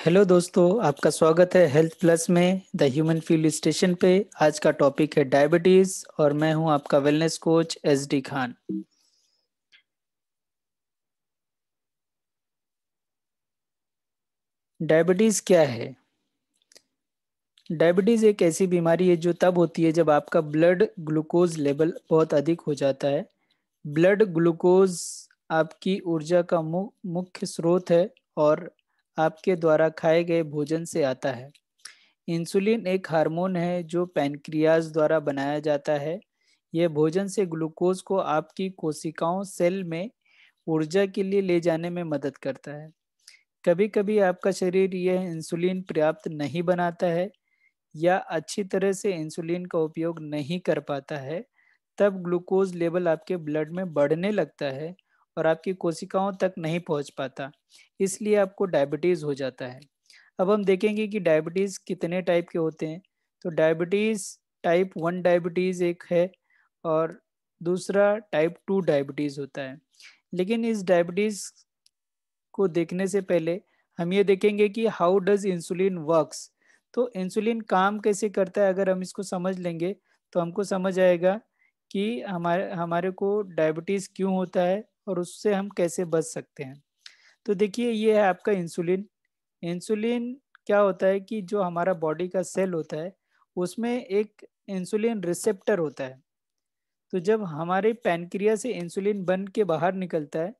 Hello दोस्तों, आपका स्वागत है हेल्थ प्लस में द ह्यूमन फील्ड स्टेशन पे। आज का टॉपिक है डायबिटीज और मैं हूं आपका wellness coach SD Khan. Diabetes क्या है? डायबिटीज एक ऐसी बीमारी है जो तब होती है जब आपका ब्लड ग्लूकोज लेवल बहुत अधिक हो जाता है। ब्लड ग्लूकोज आपकी ऊर्जा का मुख्य स्रोत है और आपके द्वारा खाए गए भोजन से आता है। इंसुलिन एक हार्मोन है जो पैनक्रियाज द्वारा बनाया जाता है। यह भोजन से ग्लूकोज को आपकी कोशिकाओं सेल में ऊर्जा के लिए ले जाने में मदद करता है। कभी कभी आपका शरीर यह इंसुलिन पर्याप्त नहीं बनाता है या अच्छी तरह से इंसुलिन का उपयोग नहीं कर पाता है। तब ग्लूकोज लेवल आपके ब्लड में बढ़ने लगता है और आपकी कोशिकाओं तक नहीं पहुंच पाता, इसलिए आपको डायबिटीज हो जाता है। अब हम देखेंगे कि डायबिटीज कितने टाइप के होते हैं। तो डायबिटीज टाइप 1 डायबिटीज एक है और दूसरा टाइप 2 डायबिटीज होता है। लेकिन इस डायबिटीज को देखने से पहले हम ये देखेंगे कि हाउ डज इंसुलिन वर्क्स। तो इंसुलिन काम कैसे करता है, अगर हम इसको समझ लेंगे तो हमको समझ आएगा कि हमारे हमारे को डायबिटीज क्यों होता है और उससे हम कैसे बच सकते हैं। तो देखिए, ये है आपका इंसुलिन। इंसुलिन क्या होता है कि जो हमारा बॉडी का सेल होता है उसमें एक इंसुलिन रिसेप्टर होता है। तो जब हमारे पैनक्रिया से इंसुलिन बन के बाहर निकलता है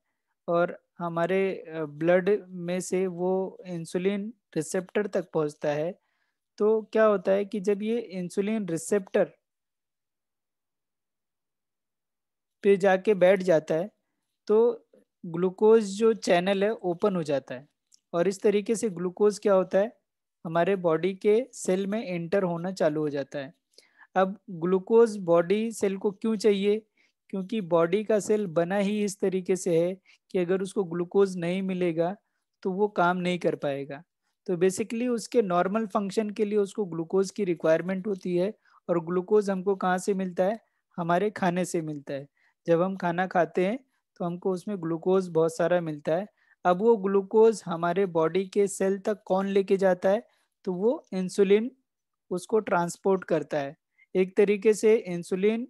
और हमारे ब्लड में से वो इंसुलिन रिसेप्टर तक पहुंचता है, तो क्या होता है कि जब ये इंसुलिन रिसेप्टर पे जाके बैठ जाता है तो ग्लूकोज जो चैनल है ओपन हो जाता है और इस तरीके से ग्लूकोज क्या होता है, हमारे बॉडी के सेल में एंटर होना चालू हो जाता है। अब ग्लूकोज बॉडी सेल को क्यों चाहिए? क्योंकि बॉडी का सेल बना ही इस तरीके से है कि अगर उसको ग्लूकोज नहीं मिलेगा तो वो काम नहीं कर पाएगा। तो बेसिकली उसके नॉर्मल फंक्शन के लिए उसको ग्लूकोज की रिक्वायरमेंट होती है। और ग्लूकोज हमको कहाँ से मिलता है? हमारे खाने से मिलता है। जब हम खाना खाते हैं तो हमको उसमें ग्लूकोज बहुत सारा मिलता है। अब वो ग्लूकोज हमारे बॉडी के सेल तक कौन लेके जाता है? तो वो इंसुलिन उसको ट्रांसपोर्ट करता है। एक तरीके से इंसुलिन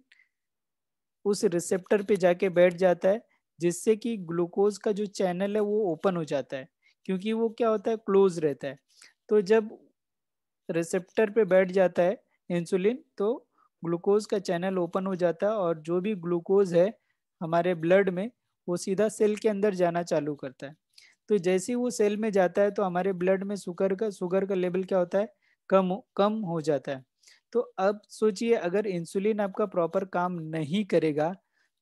उस रिसेप्टर पे जाके बैठ जाता है जिससे कि ग्लूकोज का जो चैनल है वो ओपन हो जाता है, क्योंकि वो क्या होता है, क्लोज रहता है। तो जब रिसेप्टर पे बैठ जाता है इंसुलिन तो ग्लूकोज का चैनल ओपन हो जाता है और जो भी ग्लूकोज है हमारे ब्लड में वो सीधा सेल के अंदर जाना चालू करता है। तो जैसे ही वो सेल में जाता है तो हमारे ब्लड में शुगर का लेवल क्या होता है, कम कम हो जाता है। तो अब सोचिए, अगर इंसुलिन आपका प्रॉपर काम नहीं करेगा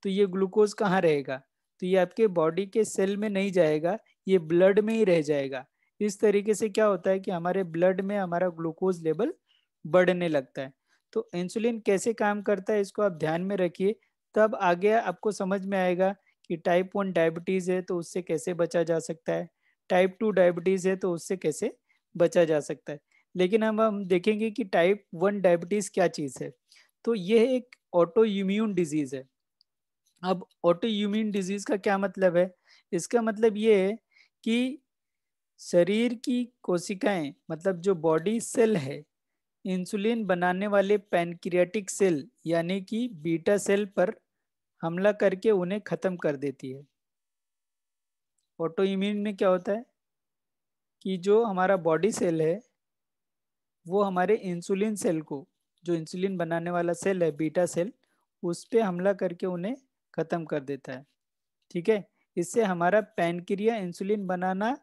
तो ये ग्लूकोज कहाँ रहेगा? तो ये आपके बॉडी के सेल में नहीं जाएगा, ये ब्लड में ही रह जाएगा। इस तरीके से क्या होता है कि हमारे ब्लड में हमारा ग्लूकोज लेवल बढ़ने लगता है। तो इंसुलिन कैसे काम करता है इसको आप ध्यान में रखिए, तब आगे आपको समझ में आएगा कि टाइप 1 डायबिटीज है तो उससे कैसे बचा जा सकता है, टाइप 2 डायबिटीज है तो उससे कैसे बचा जा सकता है। लेकिन हम देखेंगे कि टाइप 1 डायबिटीज क्या चीज़ है। तो यह एक ऑटो इम्यून डिजीज है। अब ऑटो इम्यून डिजीज का क्या मतलब है? इसका मतलब ये है कि शरीर की कोशिकाएं, मतलब जो बॉडी सेल है, इंसुलिन बनाने वाले पैनक्रियाटिक सेल यानी कि बीटा सेल पर हमला करके उन्हें खत्म कर देती है। ऑटो इम्यून में क्या होता है कि जो हमारा बॉडी सेल है वो हमारे इंसुलिन सेल को, जो इंसुलिन बनाने वाला सेल है बीटा सेल, उस पे हमला करके उन्हें खत्म कर देता है। ठीक है, इससे हमारा पैनक्रिया इंसुलिन बनाना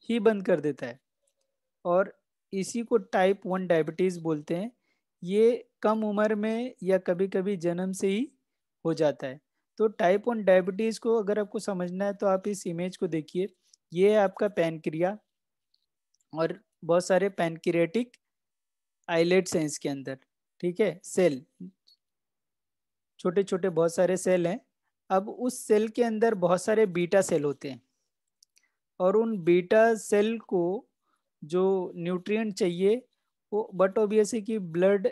ही बंद कर देता है और इसी को टाइप 1 डायबिटीज बोलते हैं। ये कम उम्र में या कभी कभी जन्म से ही हो जाता है। तो टाइप 1 डायबिटीज को अगर आपको समझना है तो आप इस इमेज को देखिए। ये है आपका पैनक्रिया और बहुत सारे पैनक्रियाटिक आइलेट्स हैं इसके अंदर। ठीक है, सेल, छोटे छोटे बहुत सारे सेल हैं। अब उस सेल के अंदर बहुत सारे बीटा सेल होते हैं और उन बीटा सेल को जो न्यूट्रिएंट चाहिए वो बट ऑब्वियसली कि ब्लड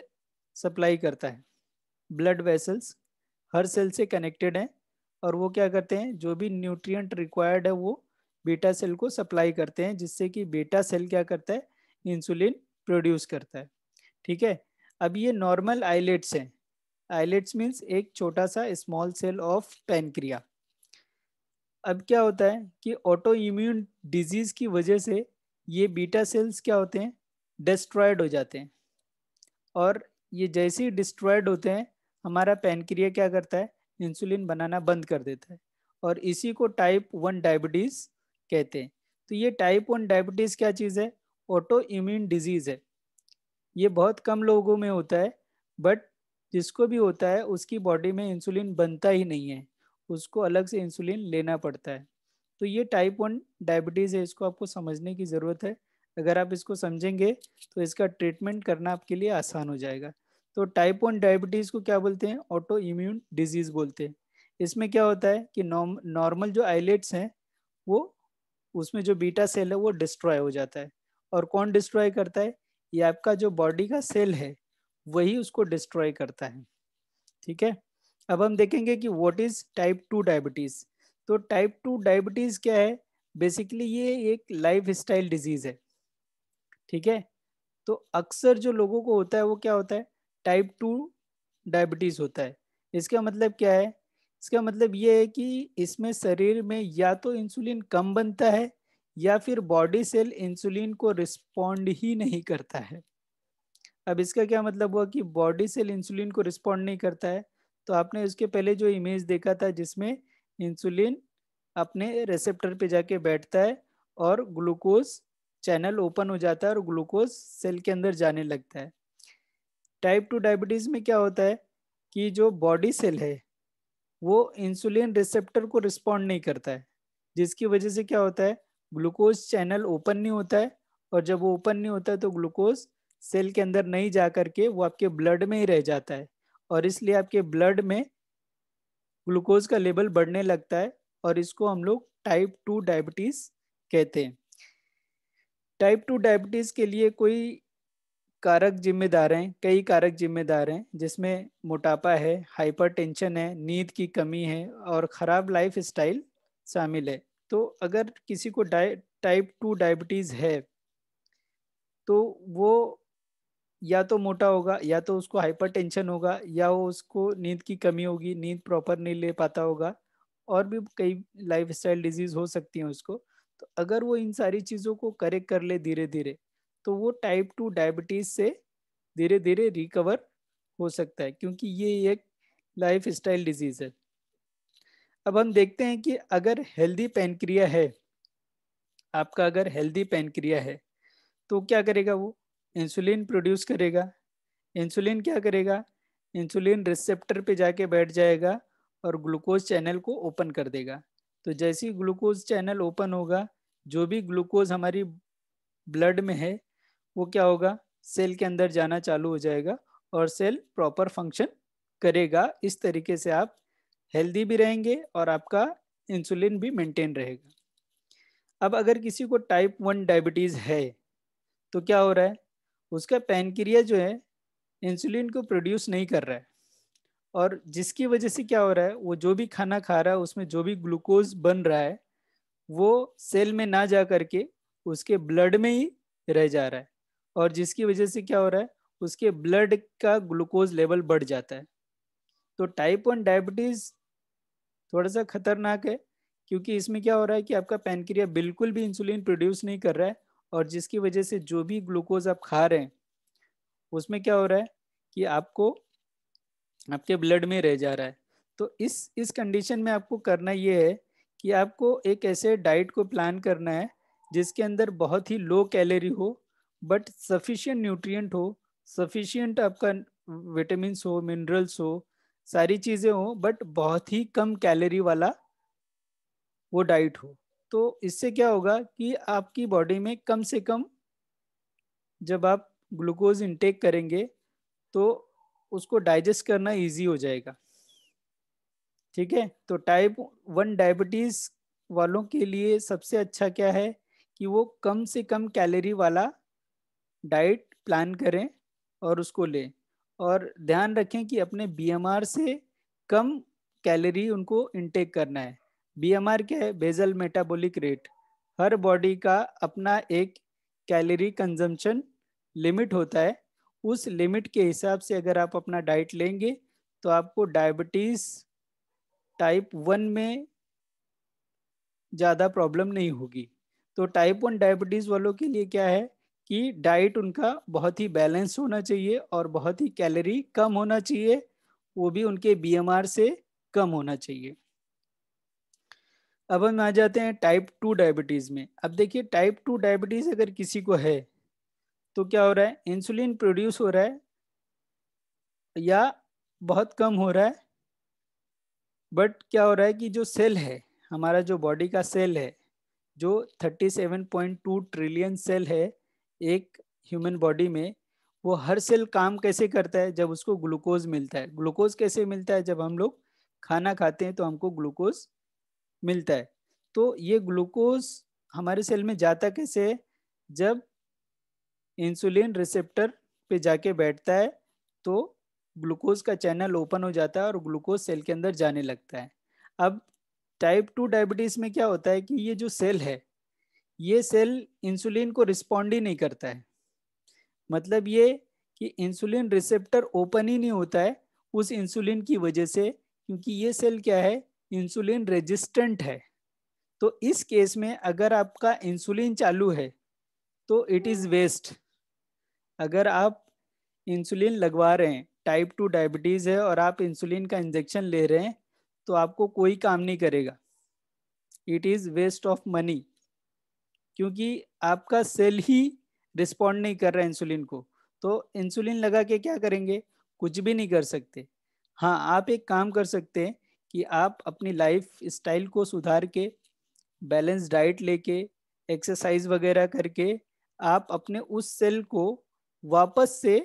सप्लाई करता है। ब्लड वेसल्स हर सेल से कनेक्टेड हैं और वो क्या करते हैं, जो भी न्यूट्रिएंट रिक्वायर्ड है वो बीटा सेल को सप्लाई करते हैं, जिससे कि बीटा सेल क्या करता है, इंसुलिन प्रोड्यूस करता है। ठीक है। अब ये नॉर्मल आइलेट्स हैं। आइलेट्स मीन्स एक छोटा सा स्मॉल सेल ऑफ पैनक्रिया। अब क्या होता है कि ऑटो इम्यून डिजीज की वजह से ये बीटा सेल्स क्या होते हैं, डिस्ट्रॉयड हो जाते हैं। और ये जैसे ही डिस्ट्रॉयड होते हैं, हमारा पैनक्रिया क्या करता है, इंसुलिन बनाना बंद कर देता है। और इसी को टाइप 1 डायबिटीज कहते हैं। तो ये टाइप 1 डायबिटीज क्या चीज़ है, ऑटो इम्यून डिजीज है। ये बहुत कम लोगों में होता है, बट जिसको भी होता है उसकी बॉडी में इंसुलिन बनता ही नहीं है, उसको अलग से इंसुलिन लेना पड़ता है। तो ये टाइप 1 डायबिटीज़ है, इसको आपको समझने की ज़रूरत है। अगर आप इसको समझेंगे तो इसका ट्रीटमेंट करना आपके लिए आसान हो जाएगा। तो टाइप 1 डायबिटीज़ को क्या बोलते हैं, ऑटो इम्यून डिजीज़ बोलते हैं। इसमें क्या होता है कि नॉर्मल जो आइलेट्स हैं, वो उसमें जो बीटा सेल है वो डिस्ट्रॉय हो जाता है। और कौन डिस्ट्रॉय करता है, ये आपका जो बॉडी का सेल है वही उसको डिस्ट्रॉय करता है। ठीक है। अब हम देखेंगे कि व्हाट इज टाइप 2 डायबिटीज। तो टाइप 2 डायबिटीज क्या है, बेसिकली ये एक लाइफ स्टाइल डिजीज है। ठीक है। तो अक्सर जो लोगों को होता है वो क्या होता है, टाइप 2 डायबिटीज होता है। इसका मतलब क्या है, इसका मतलब ये है कि इसमें शरीर में या तो इंसुलिन कम बनता है, या फिर बॉडी सेल इंसुलिन को रिस्पॉन्ड ही नहीं करता है। अब इसका क्या मतलब हुआ कि बॉडी सेल इंसुलिन को रिस्पॉन्ड नहीं करता है। तो आपने उसके पहले जो इमेज देखा था जिसमें इंसुलिन अपने रिसेप्टर पे जाके बैठता है और ग्लूकोज चैनल ओपन हो जाता है और ग्लूकोज सेल के अंदर जाने लगता है। टाइप 2 डायबिटीज में क्या होता है कि जो बॉडी सेल है वो इंसुलिन रिसेप्टर को रिस्पॉन्ड नहीं करता है, जिसकी वजह से क्या होता है, ग्लूकोज चैनल ओपन नहीं होता है। और जब वो ओपन नहीं होता है तो ग्लूकोज सेल के अंदर नहीं जा करके वो आपके ब्लड में ही रह जाता है। और इसलिए आपके ब्लड में ग्लूकोज का लेवल बढ़ने लगता है, और इसको हम लोग टाइप 2 डायबिटीज कहते हैं। टाइप 2 डायबिटीज के लिए कोई कारक जिम्मेदार हैं, कई कारक जिम्मेदार हैं, जिसमें मोटापा है, हाइपरटेंशन है, नींद की कमी है और खराब लाइफ स्टाइल शामिल है। तो अगर किसी को टाइप 2 डायबिटीज है तो वो या तो मोटा होगा, या तो उसको हाइपरटेंशन होगा, या वो उसको नींद की कमी होगी, नींद प्रॉपर नहीं ले पाता होगा। और भी कई लाइफ स्टाइल डिजीज हो सकती हैं उसको। तो अगर वो इन सारी चीज़ों को करेक्ट कर ले धीरे धीरे, तो वो टाइप 2 डायबिटीज से धीरे धीरे रिकवर हो सकता है, क्योंकि ये एक लाइफ स्टाइल डिजीज है। अब हम देखते हैं कि अगर हेल्दी पैनक्रिया है, आपका अगर हेल्दी पैनक्रिया है तो क्या करेगा, वो इंसुलिन प्रोड्यूस करेगा। इंसुलिन क्या करेगा, इंसुलिन रिसेप्टर पे जाके बैठ जाएगा और ग्लूकोज चैनल को ओपन कर देगा। तो जैसे ही ग्लूकोज चैनल ओपन होगा, जो भी ग्लूकोज हमारी ब्लड में है वो क्या होगा, सेल के अंदर जाना चालू हो जाएगा और सेल प्रॉपर फंक्शन करेगा। इस तरीके से आप हेल्दी भी रहेंगे और आपका इंसुलिन भी मेंटेन रहेगा। अब अगर किसी को टाइप 1 डायबिटीज है तो क्या हो रहा है, उसका पैनक्रिया जो है इंसुलिन को प्रोड्यूस नहीं कर रहा है। और जिसकी वजह से क्या हो रहा है, वो जो भी खाना खा रहा है उसमें जो भी ग्लूकोज बन रहा है वो सेल में ना जा करके उसके ब्लड में ही रह जा रहा है। और जिसकी वजह से क्या हो रहा है, उसके ब्लड का ग्लूकोज लेवल बढ़ जाता है। तो टाइप 1 डायबिटीज थोड़ा सा खतरनाक है, क्योंकि इसमें क्या हो रहा है कि आपका पैनक्रिया बिल्कुल भी इंसुलिन प्रोड्यूस नहीं कर रहा है। और जिसकी वजह से जो भी ग्लूकोज आप खा रहे हैं उसमें क्या हो रहा है कि आपको आपके ब्लड में रह जा रहा है। तो इस कंडीशन में आपको करना ये है कि आपको एक ऐसे डाइट को प्लान करना है जिसके अंदर बहुत ही लो कैलोरी हो, बट सफिशिएंट न्यूट्रिएंट हो, सफिशिएंट आपका विटामिन्स हो, मिनरल्स हो, सारी चीज़ें हो, बट बहुत ही कम कैलोरी वाला वो डाइट हो। तो इससे क्या होगा कि आपकी बॉडी में कम से कम, जब आप ग्लूकोज इनटेक करेंगे तो उसको डाइजेस्ट करना इजी हो जाएगा। ठीक है। तो टाइप 1 डायबिटीज वालों के लिए सबसे अच्छा क्या है कि वो कम से कम कैलोरी वाला डाइट प्लान करें और उसको लें। और ध्यान रखें कि अपने बीएमआर से कम कैलोरी उनको इनटेक करना है। बीएमआर क्या है, बेसल मेटाबॉलिक रेट। हर बॉडी का अपना एक कैलोरी कंजम्पशन लिमिट होता है। उस लिमिट के हिसाब से अगर आप अपना डाइट लेंगे तो आपको डायबिटीज टाइप 1 में ज़्यादा प्रॉब्लम नहीं होगी। तो टाइप 1 डायबिटीज़ वालों के लिए क्या है कि डाइट उनका बहुत ही बैलेंस होना चाहिए और बहुत ही कैलोरी कम होना चाहिए, वो भी उनके बीएमआर से कम होना चाहिए। अब हम आ जाते हैं टाइप 2 डायबिटीज़ में। अब देखिए टाइप 2 डायबिटीज़ अगर किसी को है तो क्या हो रहा है, इंसुलिन प्रोड्यूस हो रहा है या बहुत कम हो रहा है, बट क्या हो रहा है कि जो सेल है, हमारा जो बॉडी का सेल है, जो 37.2 ट्रिलियन सेल है एक ह्यूमन बॉडी में, वो हर सेल काम कैसे करता है, जब उसको ग्लूकोज मिलता है। ग्लूकोज कैसे मिलता है, जब हम लोग खाना खाते हैं तो हमको ग्लूकोज मिलता है। तो ये ग्लूकोज हमारे सेल में जाता कैसे है, जब इंसुलिन रिसेप्टर पे जाके बैठता है तो ग्लूकोज का चैनल ओपन हो जाता है और ग्लूकोज सेल के अंदर जाने लगता है। अब टाइप 2 डायबिटीज में क्या होता है कि ये जो सेल है, ये सेल इंसुलिन को रिस्पॉन्ड ही नहीं करता है। मतलब ये कि इंसुलिन रिसेप्टर ओपन ही नहीं होता है उस इंसुलिन की वजह से, क्योंकि ये सेल क्या है, इंसुलिन रेजिस्टेंट है। तो इस केस में अगर आपका इंसुलिन चालू है तो इट इज वेस्ट। अगर आप इंसुलिन लगवा रहे हैं, टाइप 2 डायबिटीज है और आप इंसुलिन का इंजेक्शन ले रहे हैं, तो आपको कोई काम नहीं करेगा, it is waste of money, क्योंकि आपका सेल ही रिस्पॉन्ड नहीं कर रहा है इंसुलिन को। तो इंसुलिन लगा के क्या करेंगे, कुछ भी नहीं कर सकते। हाँ, आप एक काम कर सकते हैं कि आप अपनी लाइफ स्टाइल को सुधार के, बैलेंस डाइट लेके, एक्सरसाइज वगैरह करके आप अपने उस सेल को वापस से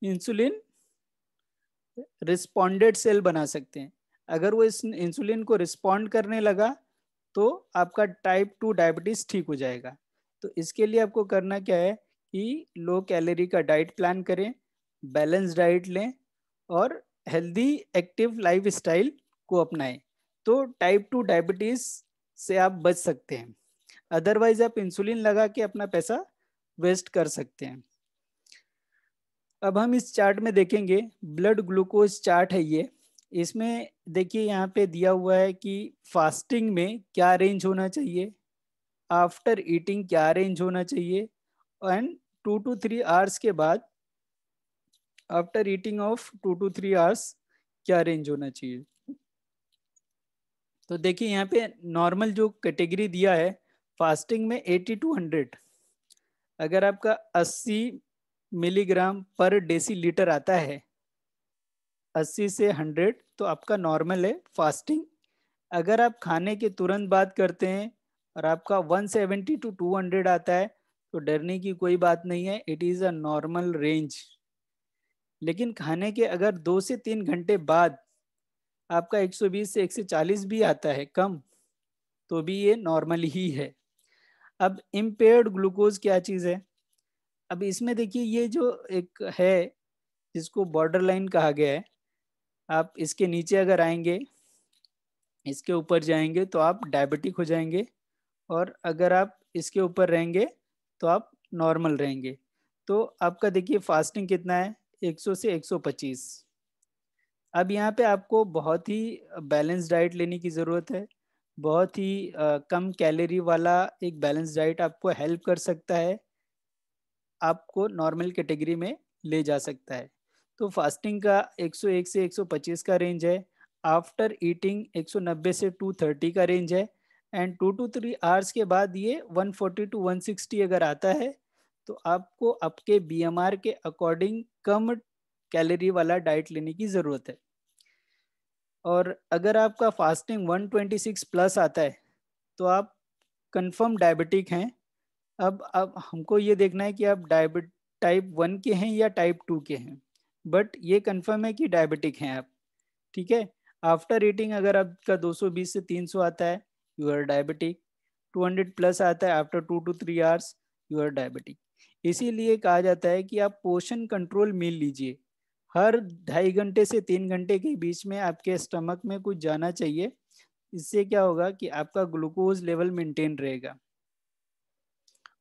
इंसुलिन रिस्पॉन्डेड सेल बना सकते हैं। अगर वो इस इंसुलिन को रिस्पॉन्ड करने लगा तो आपका टाइप 2 डायबिटीज ठीक हो जाएगा। तो इसके लिए आपको करना क्या है कि लो कैलोरी का डाइट प्लान करें, बैलेंस डाइट लें और हेल्दी एक्टिव लाइफ स्टाइल को अपनाएं। तो टाइप 2 डायबिटीज से आप बच सकते हैं। अदरवाइज आप इंसुलिन लगा के अपना पैसा वेस्ट कर सकते हैं। अब हम इस चार्ट में देखेंगे, ब्लड ग्लूकोज चार्ट है ये। इसमें देखिए यहाँ पे दिया हुआ है कि फास्टिंग में क्या रेंज होना चाहिए, आफ्टर ईटिंग क्या रेंज होना चाहिए, एंड 2 to 3 आवर्स के बाद, after eating of 2 to 3 hours क्या रेंज होना चाहिए। तो देखिए यहाँ पे नॉर्मल जो कैटेगरी दिया है फास्टिंग में 80 to 100। अगर आपका 80 मिलीग्राम पर डेसीलीटर आता है, 80 से 100, तो आपका नॉर्मल है फास्टिंग। अगर आप खाने के तुरंत बाद करते हैं और आपका 170 to 200 आता है, तो डरने की कोई बात नहीं है, it is a normal range. लेकिन खाने के अगर 2 से 3 घंटे बाद आपका 120 से 140 भी आता है कम, तो भी ये नॉर्मल ही है। अब इम्पेयर्ड ग्लूकोज क्या चीज़ है, अब इसमें देखिए ये जो एक है जिसको बॉर्डर लाइन कहा गया है, आप इसके नीचे अगर आएंगे, इसके ऊपर जाएंगे तो आप डायबिटिक हो जाएंगे, और अगर आप इसके ऊपर रहेंगे तो आप नॉर्मल रहेंगे। तो आपका देखिए फास्टिंग कितना है, 100 से 125। अब यहाँ पे आपको बहुत ही बैलेंस डाइट लेने की ज़रूरत है। बहुत ही कम कैलोरी वाला एक बैलेंस डाइट आपको हेल्प कर सकता है, आपको नॉर्मल कैटेगरी में ले जा सकता है। तो फास्टिंग का 101 से 125 का रेंज है, आफ्टर ईटिंग 190 से 230 का रेंज है, एंड 2 to 3 आवर्स के बाद ये 140 to 160 अगर आता है, तो आपको आपके बीएमआर के अकॉर्डिंग कम कैलोरी वाला डाइट लेने की ज़रूरत है। और अगर आपका फास्टिंग 126 प्लस आता है तो आप कंफर्म डायबिटिक हैं। अब हमको ये देखना है कि आप डायबिट टाइप 1 के हैं या टाइप 2 के हैं, बट ये कंफर्म है कि डायबिटिक हैं आप। ठीक है, आफ्टर ईटिंग अगर आपका 220 से 300 आता है, यू आर डायबिटिक। 200 प्लस आता है after 2 to 3 hours, you are diabetic. इसीलिए कहा जाता है कि आप पोषण कंट्रोल मील लीजिए। हर 2.5 घंटे से 3 घंटे के बीच में आपके स्टमक में कुछ जाना चाहिए। इससे क्या होगा कि आपका ग्लूकोज लेवल मेंटेन रहेगा।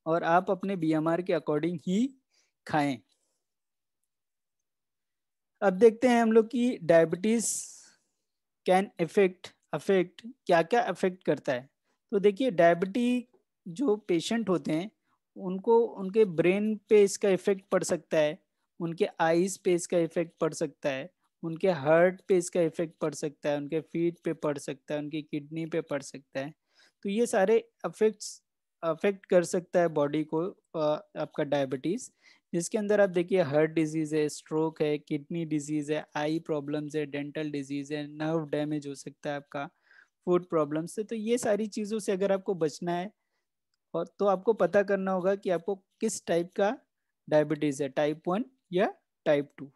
और आप अपने बीएमआर के अकॉर्डिंग ही खाएं। अब देखते हैं हम लोग की डायबिटीज कैन अफेक्ट क्या क्या अफेक्ट करता है। तो देखिए डायबिटी जो पेशेंट होते हैं उनको उनके ब्रेन पे इसका इफेक्ट पड़ सकता है, उनके आईज पे इसका इफेक्ट पड़ सकता है, उनके हार्ट पे इसका इफेक्ट पड़ सकता है, उनके फीट पे पड़ सकता है, उनकी किडनी पे पड़ सकता है। तो ये सारे अफेक्ट कर सकता है बॉडी को आपका डायबिटीज, जिसके अंदर आप देखिए हार्ट डिजीज है, स्ट्रोक है, किडनी डिजीज है, आई प्रॉब्लम्स है, डेंटल डिजीज है, नर्व डैमेज हो सकता है आपका, फूड प्रॉब्लम्स से। तो ये सारी चीज़ों से अगर आपको बचना है और तो आपको पता करना होगा कि आपको किस टाइप का डायबिटीज है, टाइप 1 या टाइप 2।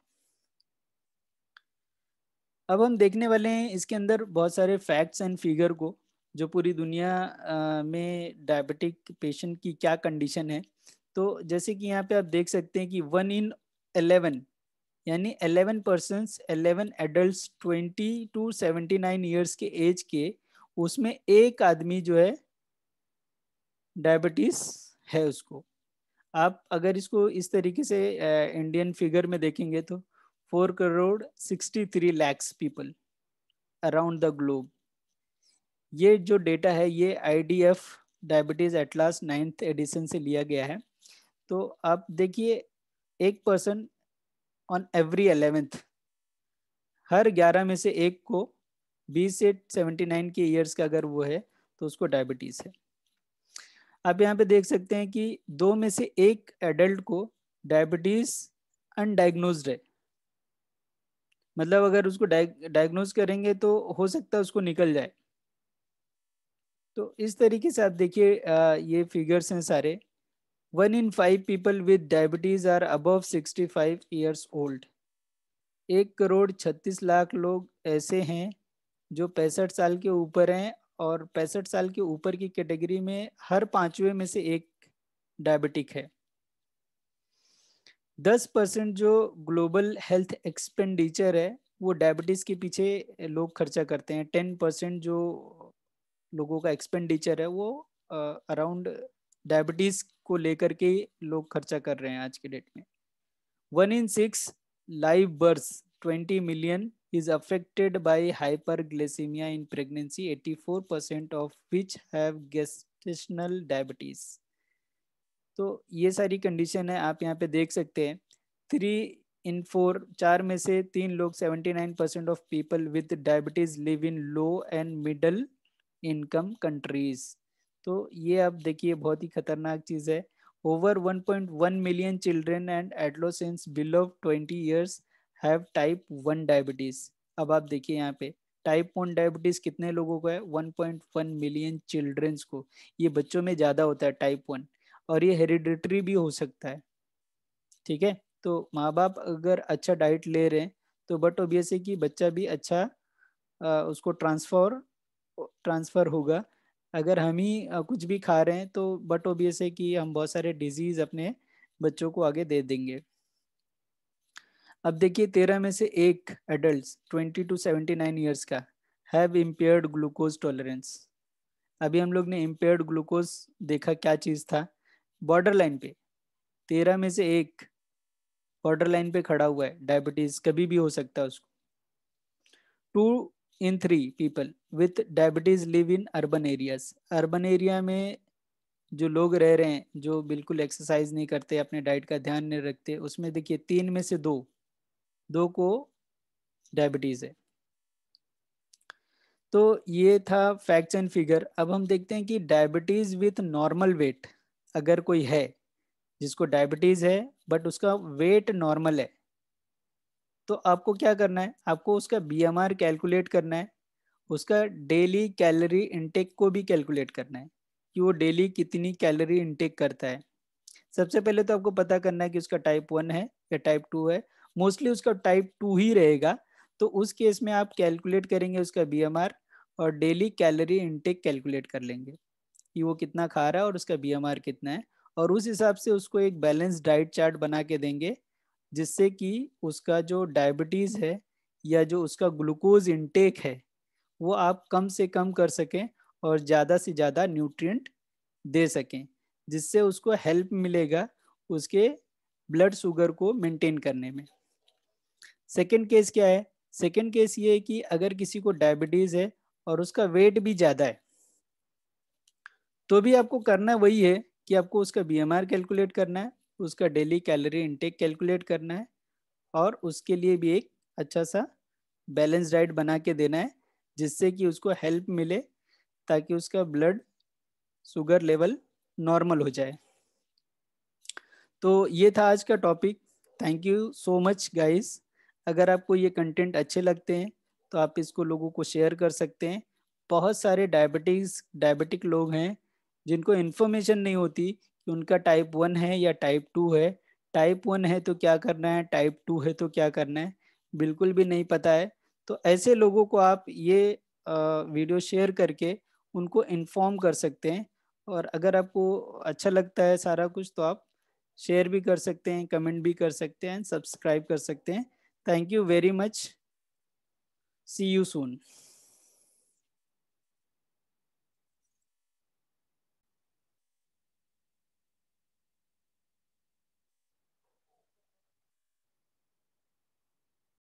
अब हम देखने वाले हैं इसके अंदर बहुत सारे फैक्ट्स एंड फिगर को, जो पूरी दुनिया में डायबिटिक पेशेंट की क्या कंडीशन है। तो जैसे कि यहाँ पे आप देख सकते हैं कि 1 in 11, यानी 11 पर्सन्स, 11 एडल्ट 20 to 79 ईयर्स के एज के, उसमें एक आदमी जो है डायबिटीज है उसको। आप अगर इसको इस तरीके से इंडियन फिगर में देखेंगे तो 4 crore 63 lakh people around the globe. ये जो डेटा है ये IDF diabetes atlas 9th addition से लिया गया है। तो आप देखिए एक पर्सन ऑन एवरी 11th, हर 11 में से एक को 20 से 79 के ईयर्स का अगर वो है तो उसको डायबिटीज है। आप यहाँ पे देख सकते हैं कि 2 में से 1 एडल्ट को डायबिटीज अनडायग्नोज्ड है। मतलब अगर उसको डायग्नोज करेंगे तो हो सकता है उसको निकल जाए। तो इस तरीके से आप देखिए ये फिगर्स हैं सारे। 1 in 5 people with diabetes are above 65 years old. 1 crore 36 lakh लोग ऐसे हैं जो 65 साल के ऊपर हैं, और 65 साल के ऊपर की कैटेगरी में हर 5वें में से एक डायबिटिक है। 10% जो ग्लोबल हेल्थ एक्सपेंडिचर है वो डायबिटीज के पीछे लोग खर्चा करते हैं। 10% जो लोगों का एक्सपेंडिचर है वो अराउंड डायबिटीज को लेकर के लोग खर्चा कर रहे हैं आज के डेट में। 1 in 6 live births, 20 million, is affected by hyperglycemia in pregnancy, 84% of which have gestational diabetes। तो ये सारी कंडीशन है, आप यहाँ पे देख सकते हैं। 3 in 4, 4 में से 3 लोग, 79% of people with diabetes live in low and middle income countries. तो ये आप देखिए बहुत ही खतरनाक चीज़ है। Over 1.1 million children and adolescents below 20 years have type 1 diabetes. अब आप देखिए यहाँ पे टाइप 1 डायबिटीज कितने लोगों को है? 1.1 मिलियन चिल्ड्रंस को। ये बच्चों में ज़्यादा होता है टाइप 1, और ये हेरिडिटरी भी हो सकता है। ठीक है, तो माँ बाप अगर अच्छा डाइट ले रहे हैं तो बट ऑब्वियस है कि बच्चा भी अच्छा उसको ट्रांसफर होगा। अगर हम ही कुछ भी खा रहे हैं तो बट ऑब्वियस है कि हम बहुत सारे डिजीज अपने बच्चों को आगे दे देंगे। अब देखिए 13 में से 1 एडल्ट 20 to 79 ईयर्स का हैव इम्पेयर्ड ग्लूकोज टॉलरेंस। अभी हम लोग ने इम्पेयर्ड ग्लूकोज देखा क्या चीज़ था, बॉर्डर लाइन पे। 13 में से 1 बॉर्डर लाइन पे खड़ा हुआ है, डायबिटीज कभी भी हो सकता है उसको। 2 in 3 people with diabetes live in urban areas. Urban area में जो लोग रह रहे हैं, जो बिल्कुल एक्सरसाइज नहीं करते, अपने डाइट का ध्यान नहीं रखते, उसमें देखिए 3 में से 2, 2 को डायबिटीज है। तो ये था फैक्ट्स एंड फिगर। अब हम देखते हैं कि डायबिटीज विथ नॉर्मल वेट अगर कोई है, जिसको डायबिटीज है बट उसका वेट नॉर्मल है, तो आपको क्या करना है? आपको उसका बीएमआर कैलकुलेट करना है, उसका डेली कैलोरी इनटेक को भी कैलकुलेट करना है कि वो डेली कितनी कैलोरी इनटेक करता है। सबसे पहले तो आपको पता करना है कि उसका टाइप 1 है या टाइप 2 है। मोस्टली उसका टाइप 2 ही रहेगा। तो उस केस में आप कैलकुलेट करेंगे उसका बीएमआर और डेली कैलोरी इनटेक कैलकुलेट कर लेंगे कि वो कितना खा रहा है और उसका बीएमआर कितना है, और उस हिसाब से उसको एक बैलेंस डाइट चार्ट बना के देंगे, जिससे कि उसका जो डायबिटीज़ है या जो उसका ग्लूकोज इनटेक है वो आप कम से कम कर सकें और ज़्यादा से ज़्यादा न्यूट्रिएंट दे सकें, जिससे उसको हेल्प मिलेगा उसके ब्लड शुगर को मेंटेन करने में। सेकेंड केस क्या है? सेकेंड केस ये है कि अगर किसी को डायबिटीज है और उसका वेट भी ज़्यादा है, तो भी आपको करना वही है कि आपको उसका बीएमआर कैलकुलेट करना है, उसका डेली कैलोरी इनटेक कैलकुलेट करना है, और उसके लिए भी एक अच्छा सा बैलेंस डाइट बना के देना है, जिससे कि उसको हेल्प मिले ताकि उसका ब्लड शुगर लेवल नॉर्मल हो जाए। तो ये था आज का topic. Thank you so much guys. अगर आपको ये कंटेंट अच्छे लगते हैं तो आप इसको लोगों को शेयर कर सकते हैं। बहुत सारे डायबिटिक लोग हैं जिनको इन्फॉर्मेशन नहीं होती कि उनका टाइप 1 है या टाइप 2 है। टाइप 1 है तो क्या करना है, टाइप 2 है तो क्या करना है, बिल्कुल भी नहीं पता है। तो ऐसे लोगों को आप ये वीडियो शेयर करके उनको इन्फॉर्म कर सकते हैं। और अगर आपको अच्छा लगता है सारा कुछ तो आप शेयर भी कर सकते हैं, कमेंट भी कर सकते हैं, सब्सक्राइब कर सकते हैं। Thank you very much. See you soon.